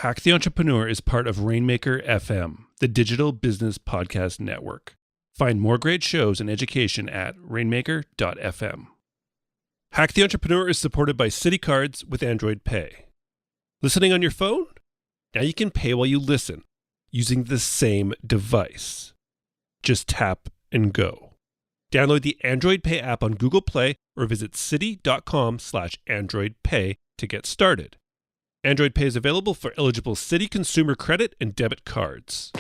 Hack the Entrepreneur is part of Rainmaker FM, the digital business podcast network. Find more great shows and education at rainmaker.fm. Hack the Entrepreneur is supported by Citi Cards with Android Pay. Listening on your phone? Now you can pay while you listen using the same device. Just tap and go. Download the Android Pay app on Google Play or visit citi.com/androidpay to get started. Android Pay is available for eligible Citi consumer credit and debit cards.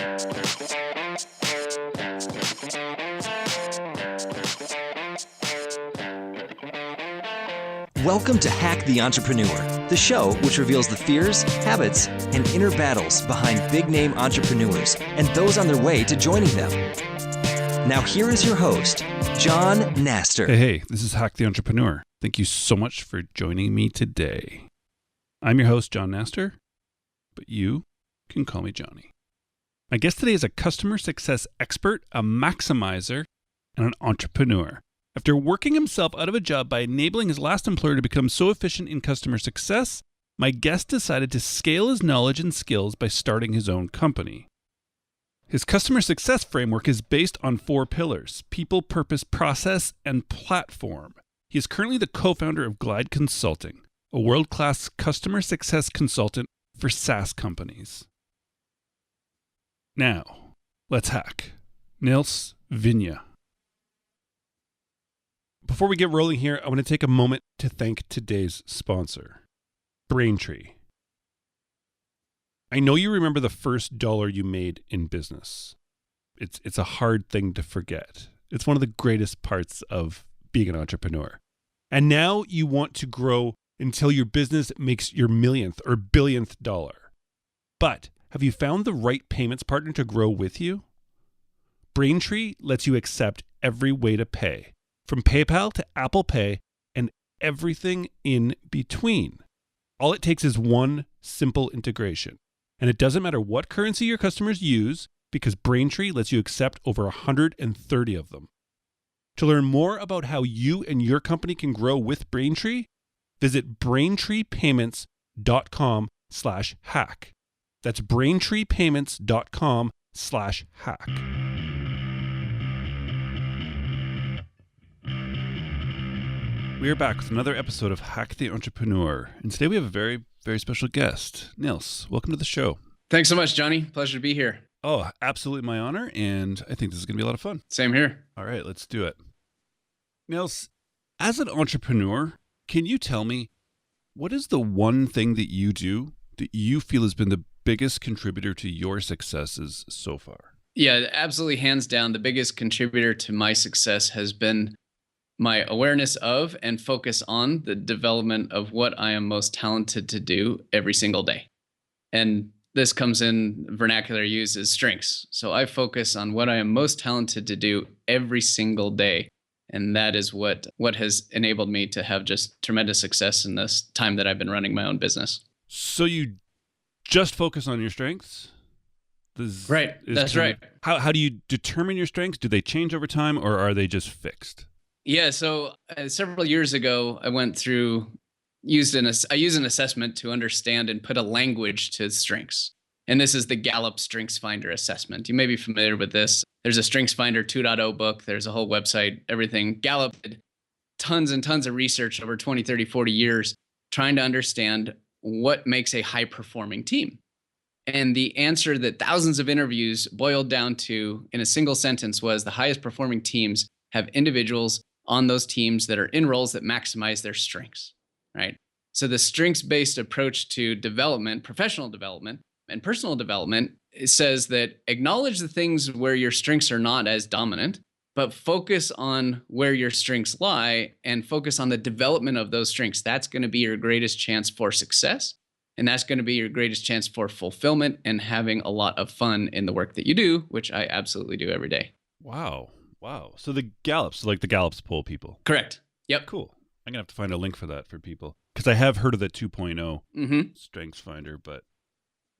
Welcome to Hack the Entrepreneur, the show which reveals the fears, habits, and inner battles behind big-name entrepreneurs and those on their way to joining them. Now here is your host, John Naster. Hey, this is Hack the Entrepreneur. Thank you so much for joining me today. I'm your host, John Naster, but you can call me Johnny. My guest today is a customer success expert, a maximizer, and an entrepreneur. After working himself out of a job by enabling his last employer to become so efficient in customer success, my guest decided to scale his knowledge and skills by starting his own company. His customer success framework is based on 4 pillars: people, purpose, process, and platform. He is currently the co-founder of Glide Consulting, a world-class customer success consultant for SaaS companies. Now, let's hack. Nils Vinje. Before we get rolling here, I want to take a moment to thank today's sponsor, Braintree. I know you remember the first dollar you made in business. It's a hard thing to forget. It's one of the greatest parts of being an entrepreneur. And now you want to grow until your business makes your millionth or billionth dollar. But have you found the right payments partner to grow with you? Braintree lets you accept every way to pay, from PayPal to Apple Pay and everything in between. All it takes is one simple integration. And it doesn't matter what currency your customers use, because Braintree lets you accept over 130 of them. To learn more about how you and your company can grow with Braintree, visit braintreepayments.com/hack. That's braintreepayments.com/hack. We are back with another episode of Hack the Entrepreneur. And today we have a very, very special guest. Nils, welcome to the show. Thanks so much, Johnny. Pleasure to be here. Oh, absolutely my honor. And I think this is going to be a lot of fun. Same here. All right, let's do it. Nils, as an entrepreneur, can you tell me, what is the one thing that you do that you feel has been the biggest contributor to your successes so far? Yeah, absolutely. Hands down, the biggest contributor to my success has been my awareness of and focus on the development of what I am most talented to do every single day. And this comes in vernacular use as strengths. So I focus on what I am most talented to do every single day. And that is what has enabled me to have just tremendous success in this time that I've been running my own business. So you just focus on your strengths? Right. That's right. How do you determine your strengths? Do they change over time, or are they just fixed? Yeah. So several years ago, I used an assessment to understand and put a language to strengths. And this is the Gallup Strengths Finder assessment. You may be familiar with this. There's a Strengths Finder 2.0 book. There's a whole website, everything. Gallup did tons and tons of research over 20, 30, 40 years trying to understand what makes a high-performing team. And the answer that thousands of interviews boiled down to in a single sentence was the highest-performing teams have individuals on those teams that are in roles that maximize their strengths, right? So the strengths-based approach to development, professional development, and personal development, it says that acknowledge the things where your strengths are not as dominant, but focus on where your strengths lie and focus on the development of those strengths. That's going to be your greatest chance for success. And that's going to be your greatest chance for fulfillment and having a lot of fun in the work that you do, which I absolutely do every day. Wow. So the Gallups, like the Gallups poll people. Correct. Yep. Cool. I'm going to have to find a link for that for people, because I have heard of the 2.0 Strengths Finder, but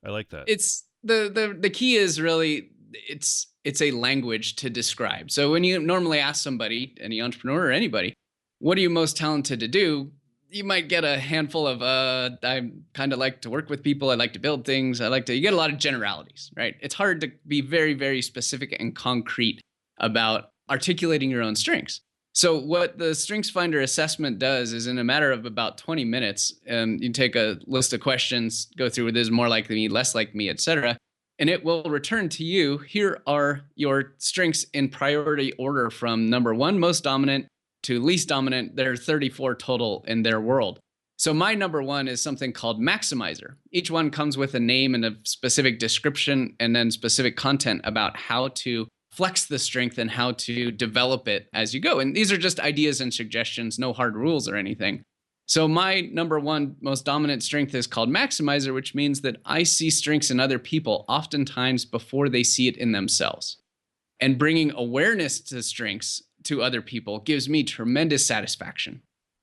I like that. It's the key is really it's a language to describe. So when you normally ask somebody, any entrepreneur or anybody, what are you most talented to do? you might get a handful of, I kind of like to work with people. I like to build things. You get a lot of generalities, right? It's hard to be very, very specific and concrete about articulating your own strengths. So what the Strengths Finder assessment does is in a matter of about 20 minutes, you take a list of questions, go through with this more like me, less like me, etc. And it will return to you, here are your strengths in priority order from number one, most dominant, to least dominant. There are 34 total in their world. So my number one is something called Maximizer. Each one comes with a name and a specific description and then specific content about how to flex the strength and how to develop it as you go. And these are just ideas and suggestions, no hard rules or anything. So my number one most dominant strength is called Maximizer, which means that I see strengths in other people oftentimes before they see it in themselves. And bringing awareness to strengths to other people gives me tremendous satisfaction.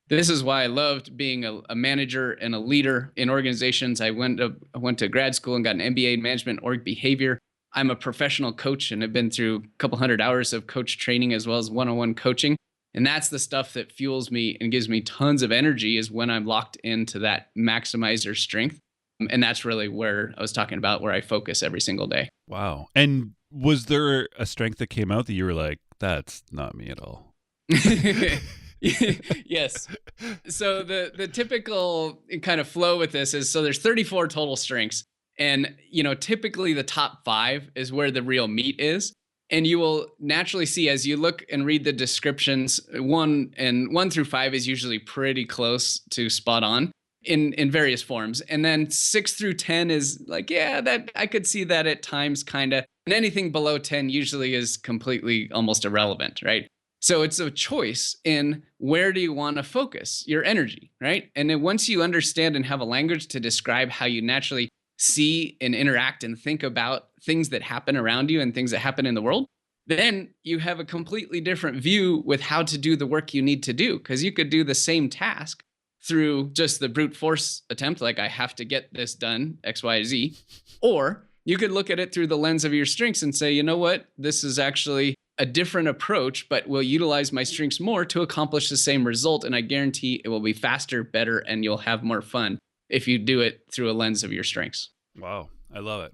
This is why I loved being a manager and a leader in organizations. I went to grad school and got an MBA in management org behavior. I'm a professional coach and have been through a couple hundred hours of coach training as well as one-on-one coaching. And that's the stuff that fuels me and gives me tons of energy, is when I'm locked into that Maximizer strength. And that's really where I was talking about, where I focus every single day. Wow. And was there a strength that came out that you were like, that's not me at all? Yes. So the typical kind of flow with this is, so there's 34 total strengths. And, typically the top 5 is where the real meat is. And you will naturally see as you look and read the descriptions, 1 through 5 is usually pretty close to spot on in various forms. And then 6 through 10 is like, yeah, that I could see that at times kind of. And anything below 10 usually is completely almost irrelevant, right? So it's a choice in where do you want to focus your energy, right? And then once you understand and have a language to describe how you naturally see and interact and think about things that happen around you and things that happen in the world, then you have a completely different view with how to do the work you need to do. Because you could do the same task through just the brute force attempt, like I have to get this done, X, Y, Z. Or you could look at it through the lens of your strengths and say, you know what, this is actually a different approach, but will utilize my strengths more to accomplish the same result. And I guarantee it will be faster, better, and you'll have more fun if you do it through a lens of your strengths. Wow, I love it.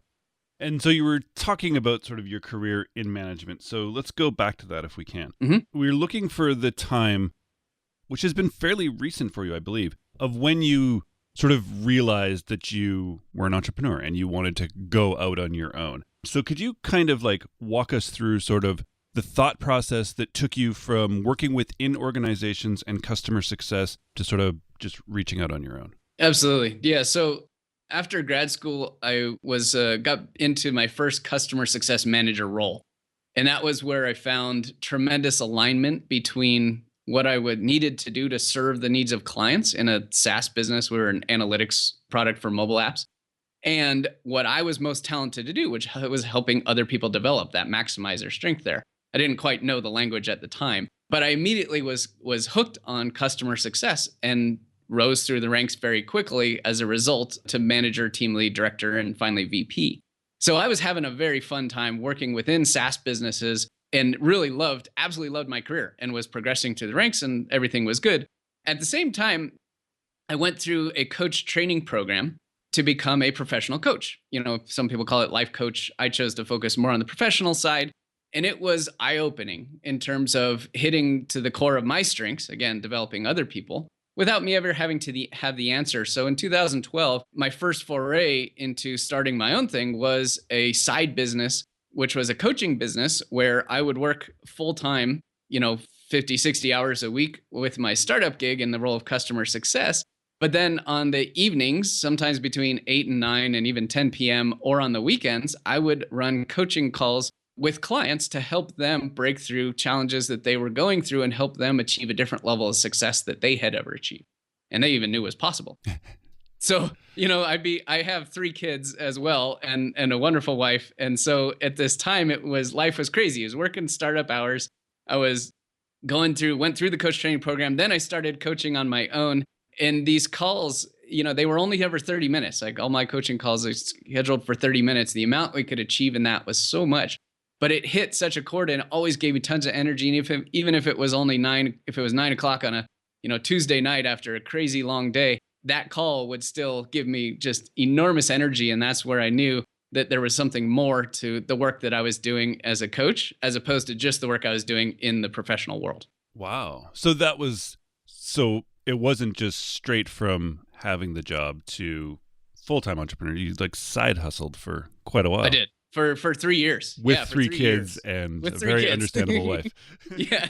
And so you were talking about sort of your career in management. So let's go back to that if we can. Mm-hmm. We're looking for the time, which has been fairly recent for you, I believe, of when you sort of realized that you were an entrepreneur and you wanted to go out on your own. So could you kind of like walk us through sort of the thought process that took you from working within organizations and customer success to sort of just reaching out on your own? Absolutely. Yeah. So after grad school, I got into my first customer success manager role. And that was where I found tremendous alignment between what I needed to do to serve the needs of clients in a SaaS business. We were an analytics product for mobile apps. And what I was most talented to do, which was helping other people develop that Maximizer strength there. I didn't quite know the language at the time, but I immediately was hooked on customer success and rose through the ranks very quickly as a result to manager, team lead, director, and finally VP. So I was having a very fun time working within SaaS businesses and really absolutely loved my career and was progressing through the ranks and everything was good. At the same time, I went through a coach training program to become a professional coach. Some people call it life coach. I chose to focus more on the professional side. And it was eye-opening in terms of hitting to the core of my strengths, again, developing other people, without me ever having to have the answer. So in 2012, my first foray into starting my own thing was a side business, which was a coaching business where I would work full-time, 50, 60 hours a week with my startup gig in the role of customer success. But then on the evenings, sometimes between 8 and 9 and even 10 p.m. or on the weekends, I would run coaching calls with clients to help them break through challenges that they were going through and help them achieve a different level of success that they had ever achieved. And they even knew was possible. So, I have 3 kids as well and a wonderful wife. And so at this time, life was crazy. It was working startup hours. I was went through the coach training program. Then I started coaching on my own. And these calls, they were only ever 30 minutes. Like all my coaching calls are scheduled for 30 minutes. The amount we could achieve in that was so much. But it hit such a chord and it always gave me tons of energy. And even if it was only 9 o'clock on a Tuesday night after a crazy long day, that call would still give me just enormous energy. And that's where I knew that there was something more to the work that I was doing as a coach, as opposed to just the work I was doing in the professional world. Wow. So it wasn't just straight from having the job to full-time entrepreneur. You like side hustled for quite a while. I did for 3 years. With for 3 3 kids years. and With a 3 very kids. understandable wife. Yeah.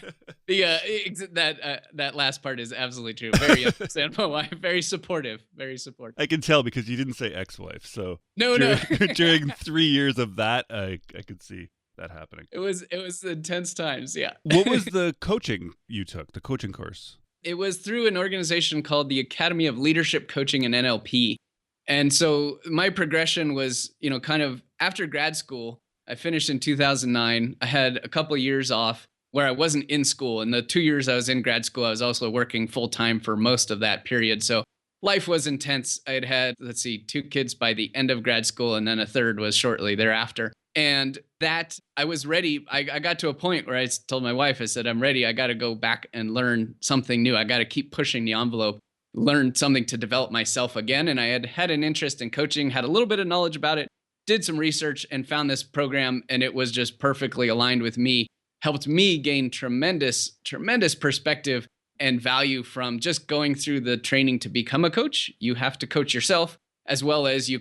That last part is absolutely true. Very understandable wife. Very supportive. Very supportive. I can tell because you didn't say ex-wife. So No. during 3 years of that, I could see that happening. It was intense times. Yeah. What was the coaching you took, the coaching course? It was through an organization called the Academy of Leadership Coaching and NLP. And so my progression was, kind of after grad school, I finished in 2009. I had a couple of years off where I wasn't in school. And the 2 years I was in grad school, I was also working full time for most of that period. So life was intense. I had 2 kids by the end of grad school, and then a third was shortly thereafter. And that I was ready. I got to a point where I told my wife, I said, I'm ready. I got to go back and learn something new. I got to keep pushing the envelope, learn something to develop myself again. And I had an interest in coaching, had a little bit of knowledge about it, did some research and found this program. And it was just perfectly aligned with me, helped me gain tremendous perspective and value from just going through the training to become a coach. You have to coach yourself, as well as you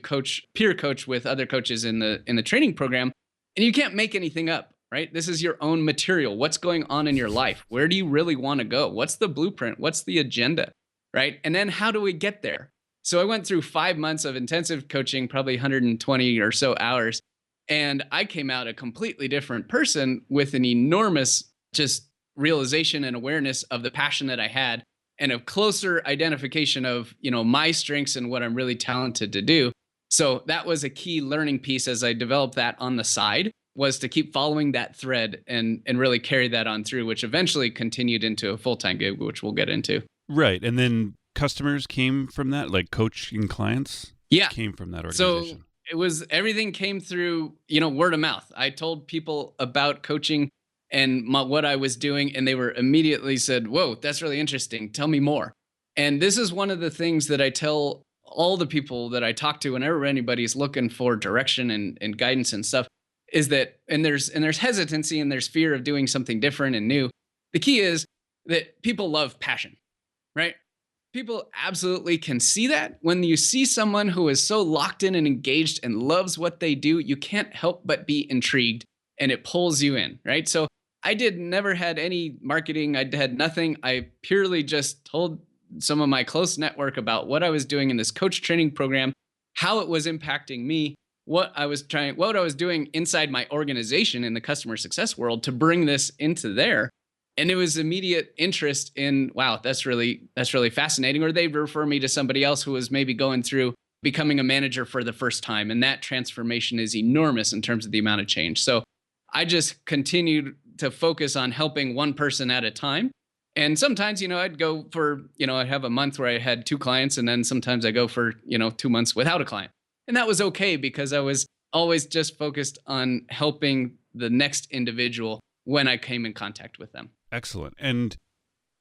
peer coach with other coaches in the training program. And you can't make anything up, right? This is your own material. What's going on in your life? Where do you really want to go? What's the blueprint? What's the agenda, right? And then how do we get there? So I went through 5 months of intensive coaching, probably 120 or so hours. And I came out a completely different person with an enormous just realization and awareness of the passion that I had, and a closer identification of, my strengths and what I'm really talented to do. So that was a key learning piece as I developed that on the side, was to keep following that thread and really carry that on through, which eventually continued into a full-time gig, which we'll get into. Right. And then customers came from that, like coaching clients? Yeah. Came from that organization. So everything came through, word of mouth. I told people about coaching and what I was doing, and they were immediately said, whoa, that's really interesting. Tell me more. And this is one of the things that I tell all the people that I talk to whenever anybody's looking for direction and guidance and stuff, is that, and there's hesitancy and there's fear of doing something different and new. The key is that people love passion, right? People absolutely can see that. When you see someone who is so locked in and engaged and loves what they do, you can't help but be intrigued, and it pulls you in, right? So I never had any marketing. I had nothing. I purely just told some of my close network about what I was doing in this coach training program, how it was impacting me, what I was doing inside my organization in the customer success world to bring this into there. And it was immediate interest in, wow, that's really fascinating. Or they'd refer me to somebody else who was maybe going through becoming a manager for the first time. And that transformation is enormous in terms of the amount of change. So I just continued to focus on helping one person at a time. And sometimes, I'd go for, I'd have a month where I had 2 clients, and then sometimes I go for, 2 months without a client. And that was okay because I was always just focused on helping the next individual when I came in contact with them. Excellent. And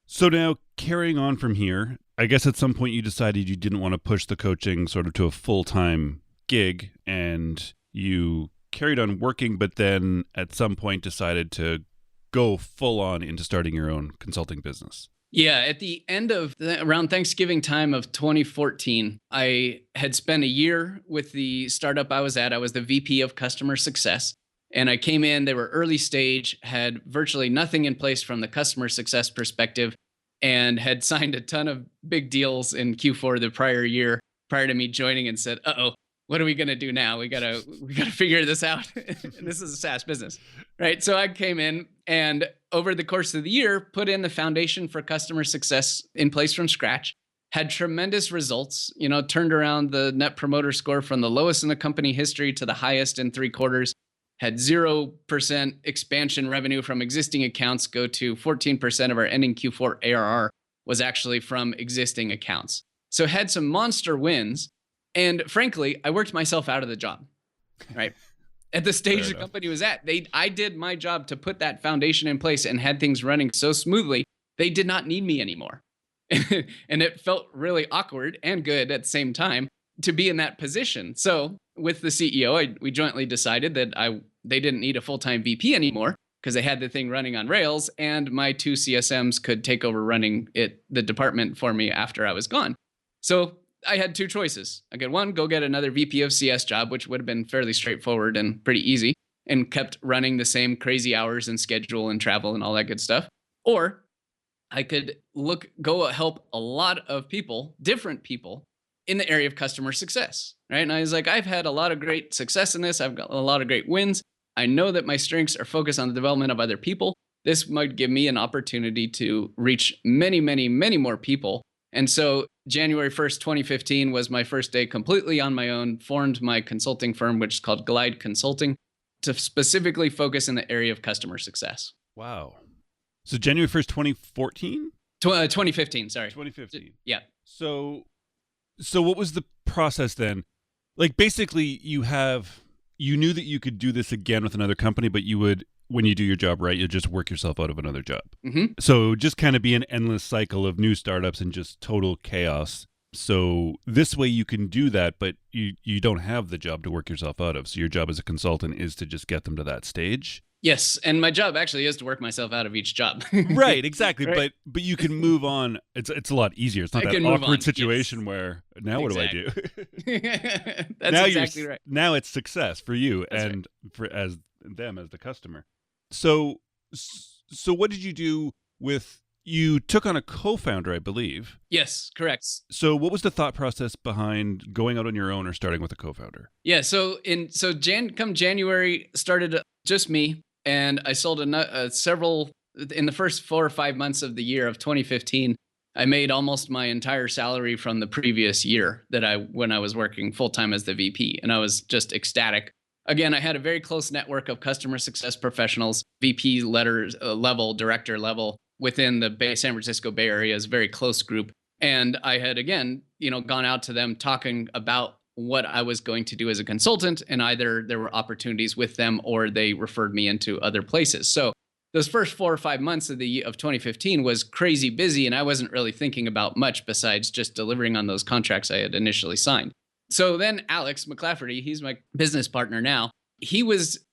so now carrying on from here, I guess at some point you decided you didn't want to push the coaching sort of to a full-time gig, and you carried on working, but then at some point decided to go full on into starting your own consulting business. Yeah, at the end of around Thanksgiving time of 2014, I had spent a year with the startup I was at. I was the VP of customer success, and I came in, they were early stage, had virtually nothing in place from the customer success perspective, and had signed a ton of big deals in Q4 the prior year prior to me joining, and said, what are we going to do now? We got to figure this out. This is a SaaS business, right? So I came in and over the course of the year, put in the foundation for customer success in place from scratch, had tremendous results, turned around the net promoter score from the lowest in the company history to the highest in 3 quarters, had 0% expansion revenue from existing accounts go to 14% of our ending Q4 ARR was actually from existing accounts. So had some monster wins. And frankly, I worked myself out of the job, right? At the stage the company was at, I did my job to put that foundation in place and had things running so smoothly, they did not need me anymore. And it felt really awkward and good at the same time to be in that position. So with the CEO, we jointly decided that they didn't need a full-time VP anymore because they had the thing running on Rails, and my two CSMs could take over running the department for me after I was gone. So I had two choices. I could, one, go get another VP of CS job, which would have been fairly straightforward and pretty easy, and kept running the same crazy hours and schedule and travel and all that good stuff. Or I could go help a lot of people, different people, in the area of customer success, right? And I was like, I've had a lot of great success in this. I've got a lot of great wins. I know that my strengths are focused on the development of other people. This might give me an opportunity to reach many, many, many more people. And so January 1st, 2015 was my first day completely on my own, formed my consulting firm, which is called Glide Consulting, to specifically focus in the area of customer success. Wow. So January 1st, 2014? 2015, sorry. 2015. Yeah. So what was the process then? Like basically you knew that you could do this again with another company, but you would, when you do your job right, you'll just work yourself out of another job. Mm-hmm. So just kind of be an endless cycle of new startups and just total chaos. So this way you can do that, but you don't have the job to work yourself out of. So your job as a consultant is to just get them to that stage. Yes, and my job actually is to work myself out of each job. Right, exactly. Right? But you can move on. It's a lot easier. It's not that awkward situation where now what do I do? That's now exactly right. Now it's success for you. That's and for as them as the customer. So what did you do with? You took on a co-founder, I believe. Yes, correct. So what was the thought process behind going out on your own or starting with a co-founder? Yeah, come January, started just me, and I sold several in the first 4 or 5 months of the year of 2015. I made almost my entire salary from the previous year when I was working full time as the VP, and I was just ecstatic. Again, I had a very close network of customer success professionals, VP level, director level, within the San Francisco Bay Area, is a very close group. And I had, again, gone out to them talking about what I was going to do as a consultant, and either there were opportunities with them or they referred me into other places. So those first 4 or 5 months of 2015 was crazy busy, and I wasn't really thinking about much besides just delivering on those contracts I had initially signed. So then Alex McClafferty, he's my business partner now, he was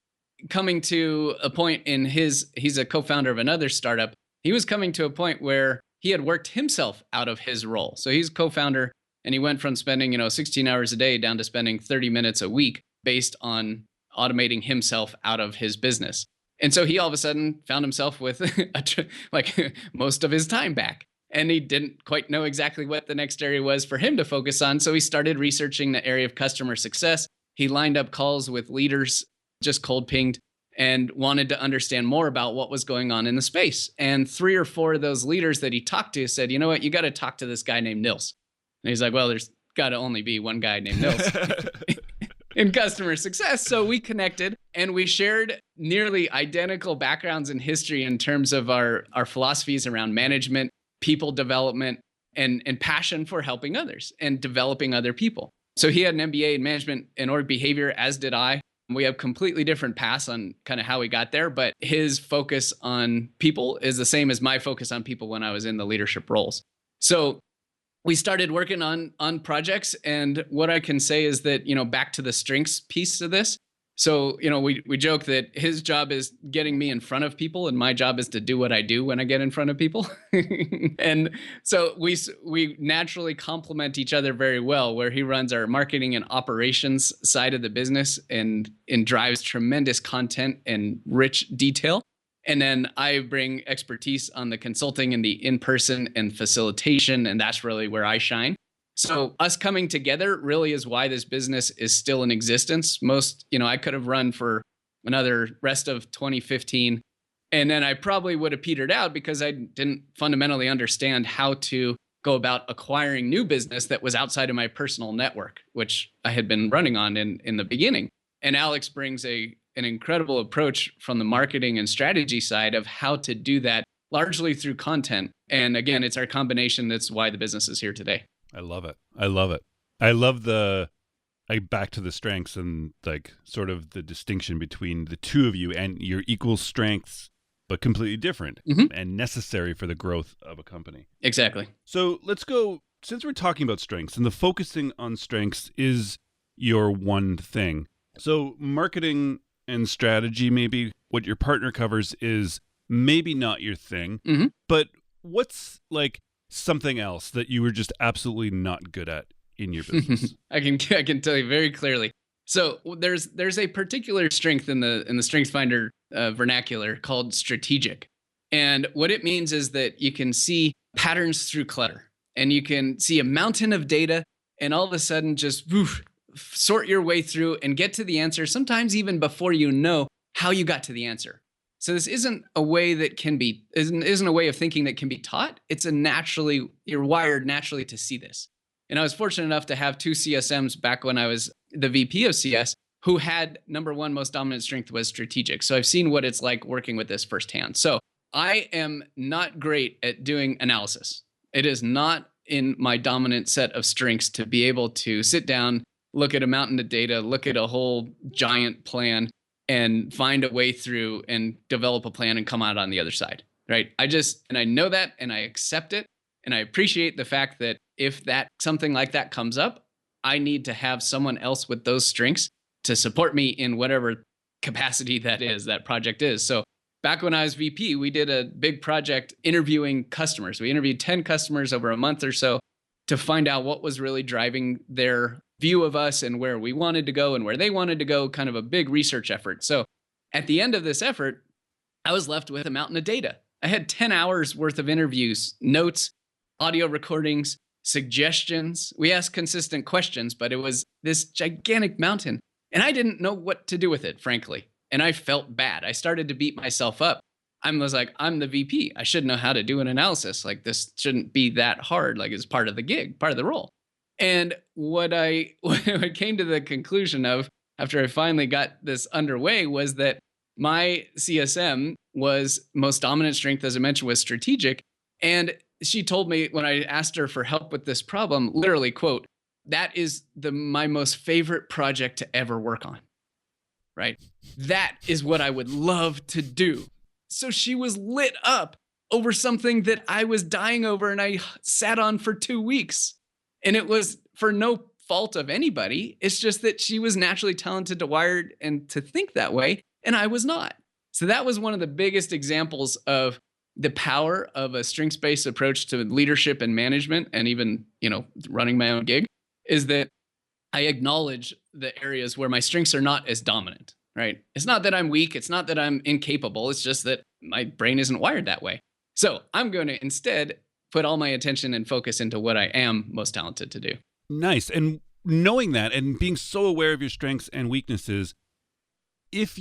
coming to a point he's a co-founder of another startup. He was coming to a point where he had worked himself out of his role. So he's co-founder, and he went from spending 16 hours a day down to spending 30 minutes a week based on automating himself out of his business. And so he all of a sudden found himself with like most of his time back. And he didn't quite know exactly what the next area was for him to focus on. So he started researching the area of customer success. He lined up calls with leaders, just cold pinged, and wanted to understand more about what was going on in the space. And 3 or 4 of those leaders that he talked to said, you know what, you got to talk to this guy named Nils. And he's like, well, there's got to only be one guy named Nils in customer success. So we connected, and we shared nearly identical backgrounds in history in terms of our philosophies around management, people development, and passion for helping others and developing other people. So he had an MBA in management and org behavior, as did I. We have completely different paths on kind of how we got there, but his focus on people is the same as my focus on people when I was in the leadership roles. So we started working on projects, and what I can say is that, back to the strengths piece of this. So, we joke that his job is getting me in front of people, and my job is to do what I do when I get in front of people. And so we naturally complement each other very well, where he runs our marketing and operations side of the business and drives tremendous content and rich detail. And then I bring expertise on the consulting and the in-person and facilitation, and that's really where I shine. So us coming together really is why this business is still in existence. I could have run for another rest of 2015, and then I probably would have petered out because I didn't fundamentally understand how to go about acquiring new business that was outside of my personal network, which I had been running on in the beginning. And Alex brings an incredible approach from the marketing and strategy side of how to do that, largely through content. And again, it's our combination that's why the business is here today. I love it. I love back to the strengths and like sort of the distinction between the two of you and your equal strengths but completely different Mhm. and necessary for the growth of a company. Exactly. So let's go, since we're talking about strengths and the focusing on strengths is your one thing. So marketing and strategy, maybe what your partner covers, is maybe not your thing, Mhm. but what's like something else that you were just absolutely not good at in your business? I can tell you very clearly. So there's a particular strength in the StrengthsFinder vernacular called strategic, and what it means is that you can see patterns through clutter, and you can see a mountain of data, and all of a sudden just sort your way through and get to the answer. Sometimes even before you know how you got to the answer. So this isn't a way that can be isn't a way of thinking that can be taught. It's a naturally you're wired naturally to see this. And I was fortunate enough to have two CSMs back when I was the VP of CS who had number one most dominant strength was strategic. So I've seen what it's like working with this firsthand. So I am not great at doing analysis. It is not in my dominant set of strengths to be able to sit down, look at a mountain of data, look at a whole giant plan, and find a way through and develop a plan and come out on the other side. Right. And I know that and I accept it. And I appreciate the fact that if something like that comes up, I need to have someone else with those strengths to support me in whatever capacity that project is. So back when I was VP, we did a big project interviewing customers. We interviewed 10 customers over a month or so to find out what was really driving their view of us and where we wanted to go and where they wanted to go, kind of a big research effort. So at the end of this effort, I was left with a mountain of data. I had 10 hours worth of interviews, notes, audio recordings, suggestions. We asked consistent questions, but it was this gigantic mountain. And I didn't know what to do with it, frankly. And I felt bad. I started to beat myself up. I was like, I'm the VP. I should know how to do an analysis. Like, this shouldn't be that hard. Like, it's part of the gig, part of the role. And what I came to the conclusion of after I finally got this underway was that my CSM was most dominant strength, as I mentioned, was strategic. And she told me when I asked her for help with this problem, literally, quote, that is my most favorite project to ever work on. Right? That is what I would love to do. So she was lit up over something that I was dying over and I sat on for 2 weeks. And it was for no fault of anybody. It's just that she was naturally talented to wired and to think that way, and I was not. So that was one of the biggest examples of the power of a strengths-based approach to leadership and management, and even, running my own gig, is that I acknowledge the areas where my strengths are not as dominant, right? It's not that I'm weak. It's not that I'm incapable. It's just that my brain isn't wired that way. So I'm going to instead put all my attention and focus into what I am most talented to do. Nice. And knowing that and being so aware of your strengths and weaknesses, if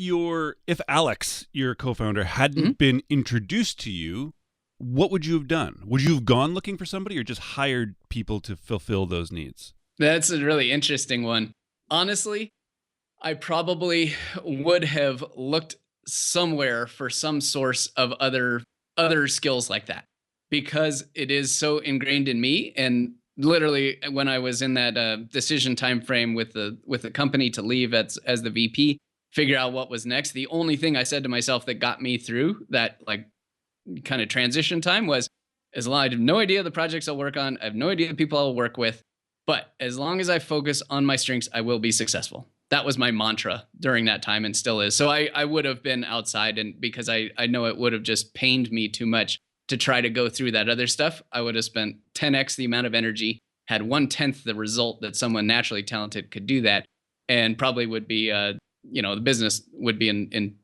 Alex, your co-founder, hadn't been introduced to you, what would you have done? Would you have gone looking for somebody or just hired people to fulfill those needs? That's a really interesting one. Honestly, I probably would have looked somewhere for some source of other skills like that, because it is so ingrained in me. And literally, when I was in that decision time frame with the company to leave as the VP, figure out what was next, the only thing I said to myself that got me through that kind of transition time was, as long as I have no idea the projects I'll work on, I have no idea the people I'll work with, but as long as I focus on my strengths, I will be successful. That was my mantra during that time and still is. So I would have been outside, and because I know it would have just pained me too much to try to go through that other stuff, I would have spent 10x the amount of energy, had 1/10 the result that someone naturally talented could do that, and probably would be, the business would be in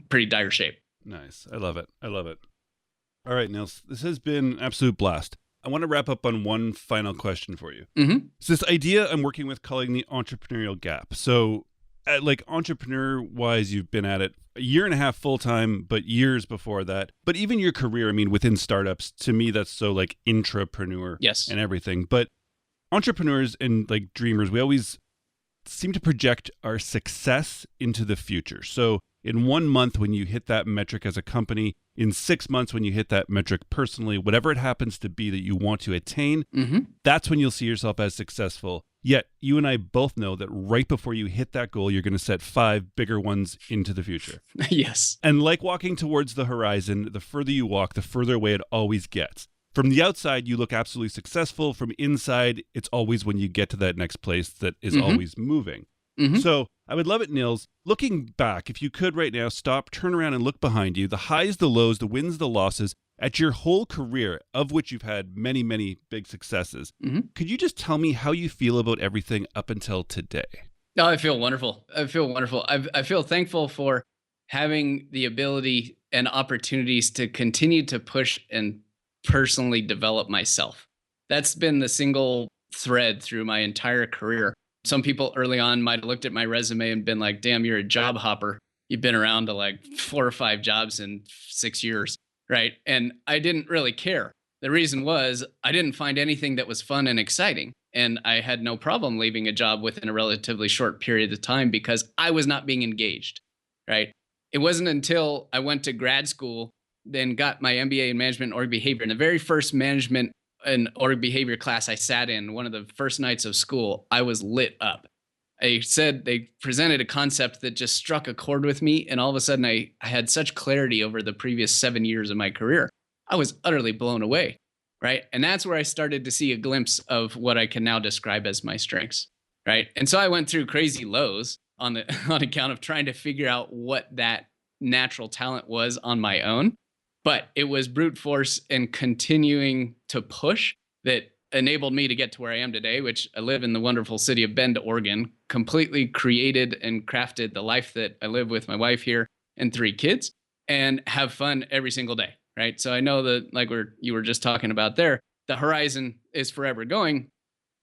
pretty dire shape. Nice. I love it. All right, Nils, this has been an absolute blast. I want to wrap up on one final question for you. Mm-hmm. It's this idea I'm working with calling the entrepreneurial gap. So entrepreneur-wise, you've been at it a year and a half full-time, but years before that. But even your career, within startups, to me, that's so intrapreneur and everything. But entrepreneurs and dreamers, we always seem to project our success into the future. So in 1 month when you hit that metric as a company, in 6 months when you hit that metric personally, whatever it happens to be that you want to attain, that's when you'll see yourself as successful. Yet you and I both know that right before you hit that goal, you're going to set 5 bigger ones into the future. Yes. And like walking towards the horizon, the further you walk, the further away it always gets. From the outside, you look absolutely successful. From inside, it's always when you get to that next place that is always moving. So I would love it, Nils. Looking back, if you could right now, stop, turn around and look behind you, the highs, the lows, the wins, the losses, at your whole career, of which you've had many, many big successes. Could you just tell me how you feel about everything up until today? Oh, I feel wonderful. I feel thankful for having the ability and opportunities to continue to push and personally develop myself. That's been the single thread through my entire career. Some people early on might have looked at my resume and been like, damn, you're a job hopper. You've been around to like 4 or 5 jobs in 6 years, right? And I didn't really care. The reason was I didn't find anything that was fun and exciting. And I had no problem leaving a job within a relatively short period of time because I was not being engaged, right? It wasn't until I went to grad school, then got my MBA in management and org behavior. And the very first management and org behavior class I sat in, one of the first nights of school, I was lit up. They presented a concept that just struck a chord with me. And all of a sudden I had such clarity over the previous 7 years of my career. I was utterly blown away, right? And that's where I started to see a glimpse of what I can now describe as my strengths, right? And so I went through crazy lows on account of trying to figure out what that natural talent was on my own. But it was brute force and continuing to push that enabled me to get to where I am today, which I live in the wonderful city of Bend, Oregon, completely created and crafted the life that I live with my wife here and 3 kids and have fun every single day, right? So I know that, like you were just talking about there, the horizon is forever going.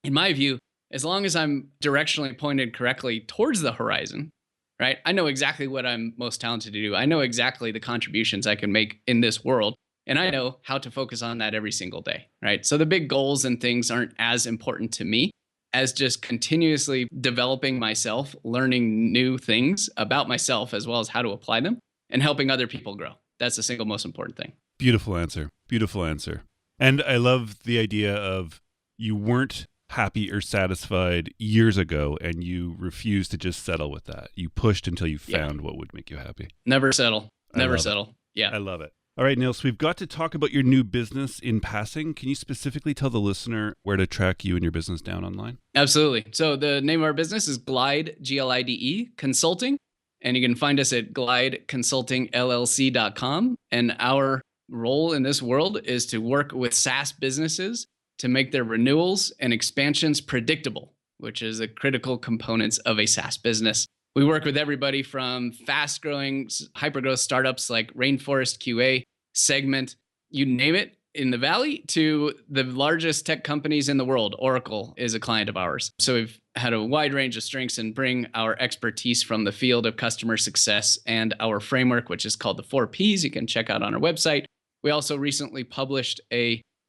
In my view, as long as I'm directionally pointed correctly towards the horizon, right? I know exactly what I'm most talented to do. I know exactly the contributions I can make in this world. And I know how to focus on that every single day, right? So the big goals and things aren't as important to me as just continuously developing myself, learning new things about myself, as well as how to apply them and helping other people grow. That's the single most important thing. Beautiful answer. Beautiful answer. And I love the idea of you weren't happy or satisfied years ago and you refused to just settle with that. You pushed until you found what would make you happy. Never settle. Never settle. Yeah. I love it. All right, Nils, we've got to talk about your new business in passing. Can you specifically tell the listener where to track you and your business down online? Absolutely. So the name of our business is Glide, Glide Consulting, and you can find us at glideconsultingllc.com. And our role in this world is to work with SaaS businesses to make their renewals and expansions predictable, which is the critical components of a SaaS business. We work with everybody from fast-growing, hyper-growth startups like Rainforest QA, Segment, you name it, in the Valley, to the largest tech companies in the world. Oracle is a client of ours. So we've had a wide range of strengths and bring our expertise from the field of customer success and our framework, which is called the 4 Ps. You can check out on our website. We also recently published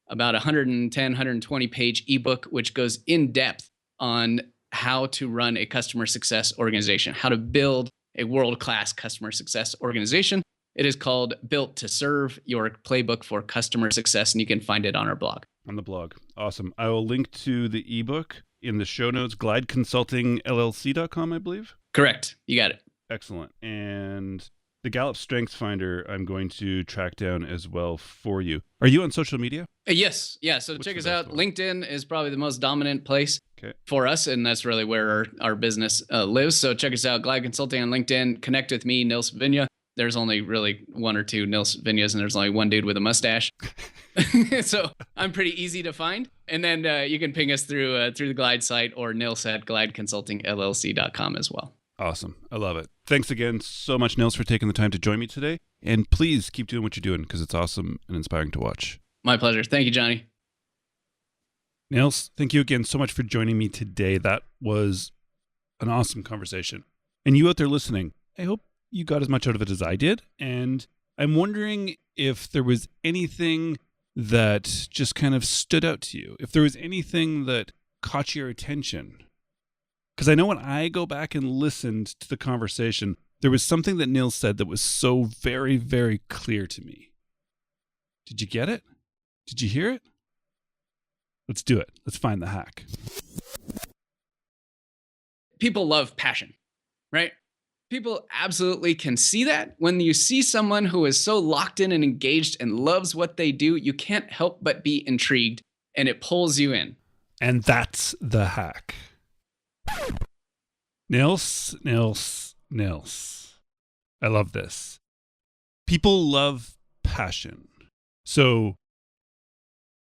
about 110, 120-page ebook, which goes in depth on how to run a customer success organization, how to build a world-class customer success organization. It is called Built to Serve, your playbook for customer success, and you can find it on our blog. On the blog. Awesome. I will link to the ebook in the show notes, glideconsultingllc.com, I believe. Correct. You got it. Excellent. And the Gallup Strengths Finder, I'm going to track down as well for you. Are you on social media? Yes. Yeah. So check us out. LinkedIn is probably the most dominant place for us, and that's really where our business lives. So check us out, Glide Consulting on LinkedIn. Connect with me, Nils Vinje. There's only really 1 or 2 Nils Vinjes, and there's only 1 dude with a mustache. So I'm pretty easy to find. And then you can ping us through the Glide site or Nils at glideconsultingllc.com as well. Awesome. I love it. Thanks again so much, Nils, for taking the time to join me today. And please keep doing what you're doing because it's awesome and inspiring to watch. My pleasure. Thank you, Johnny. Nils, thank you again so much for joining me today. That was an awesome conversation. And you out there listening, I hope you got as much out of it as I did. And I'm wondering if there was anything that just kind of stood out to you, if there was anything that caught your attention. Because I know when I go back and listened to the conversation, there was something that Nils said that was so very, very clear to me. Did you get it? Did you hear it? Let's do it. Let's find the hack. People love passion, right? People absolutely can see that. When you see someone who is so locked in and engaged and loves what they do, you can't help but be intrigued, and it pulls you in. And that's the hack. Nils. I love this. People love passion. So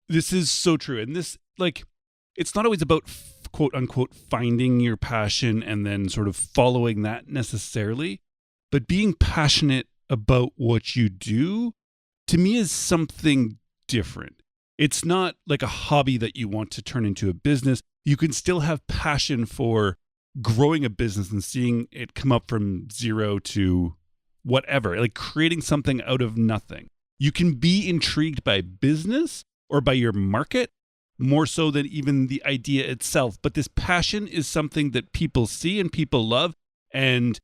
this is so true. And this, it's not always about quote unquote finding your passion and then sort of following that necessarily, but being passionate about what you do, to me, is something different. It's not like a hobby that you want to turn into a business. You can still have passion for growing a business and seeing it come up from zero to whatever, like creating something out of nothing. You can be intrigued by business or by your market more so than even the idea itself. But this passion is something that people see and people love. And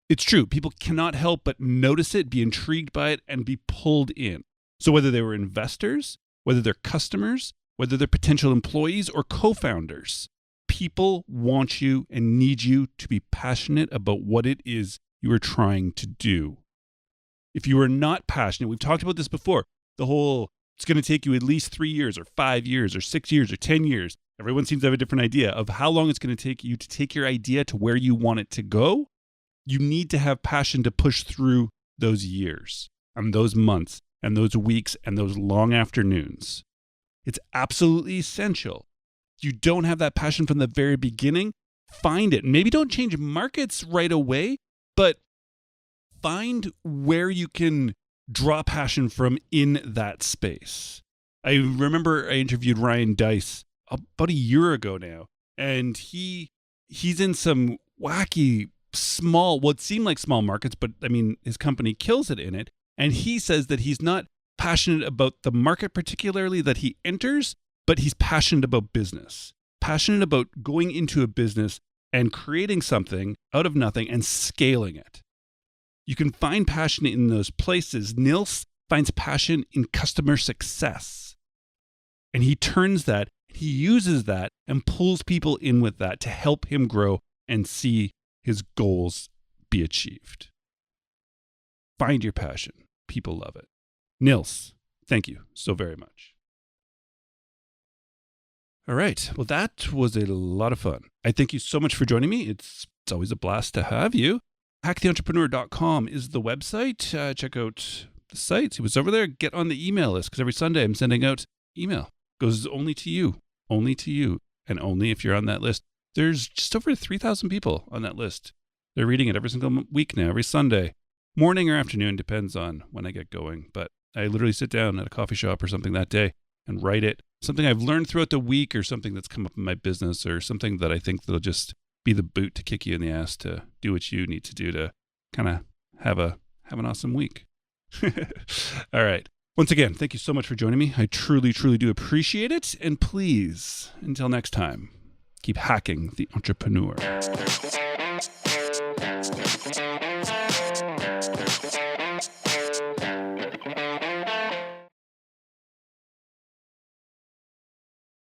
it's true. People cannot help but notice it, be intrigued by it, and be pulled in. So whether they were investors, whether they're customers, whether they're potential employees or co-founders, people want you and need you to be passionate about what it is you are trying to do. If you are not passionate, we've talked about this before, the whole, it's going to take you at least 3 years or 5 years or 6 years or 10 years. Everyone seems to have a different idea of how long it's going to take you to take your idea to where you want it to go. You need to have passion to push through those years and those months and those weeks and those long afternoons. It's absolutely essential. If you don't have that passion from the very beginning, find it. Maybe don't change markets right away, but find where you can draw passion from in that space. I remember I interviewed Ryan Dice about a year ago now, and he's in some wacky small, what seem like small markets, but I mean, his company kills it in it. And he says that he's not passionate about the market particularly that he enters, but he's passionate about business, passionate about going into a business and creating something out of nothing and scaling it. You can find passion in those places. Nils finds passion in customer success. And he turns that, he uses that and pulls people in with that to help him grow and see his goals be achieved. Find your passion. People love it. Nils, thank you so very much. All right. Well, that was a lot of fun. I thank you so much for joining me. It's always a blast to have you. HackTheEntrepreneur.com is the website. Check out the site. See what's over there. Get on the email list because every Sunday I'm sending out email. Goes only to you, and only if you're on that list. There's just over 3,000 people on that list. They're reading it every single week now, every Sunday. Morning or afternoon, depends on when I get going. But I literally sit down at a coffee shop or something that day and write it. Something I've learned throughout the week or something that's come up in my business or something that I think that'll just be the boot to kick you in the ass to do what you need to do to kind of have an awesome week. All right. Once again, thank you so much for joining me. I truly, truly do appreciate it. And please, until next time, keep hacking the entrepreneur.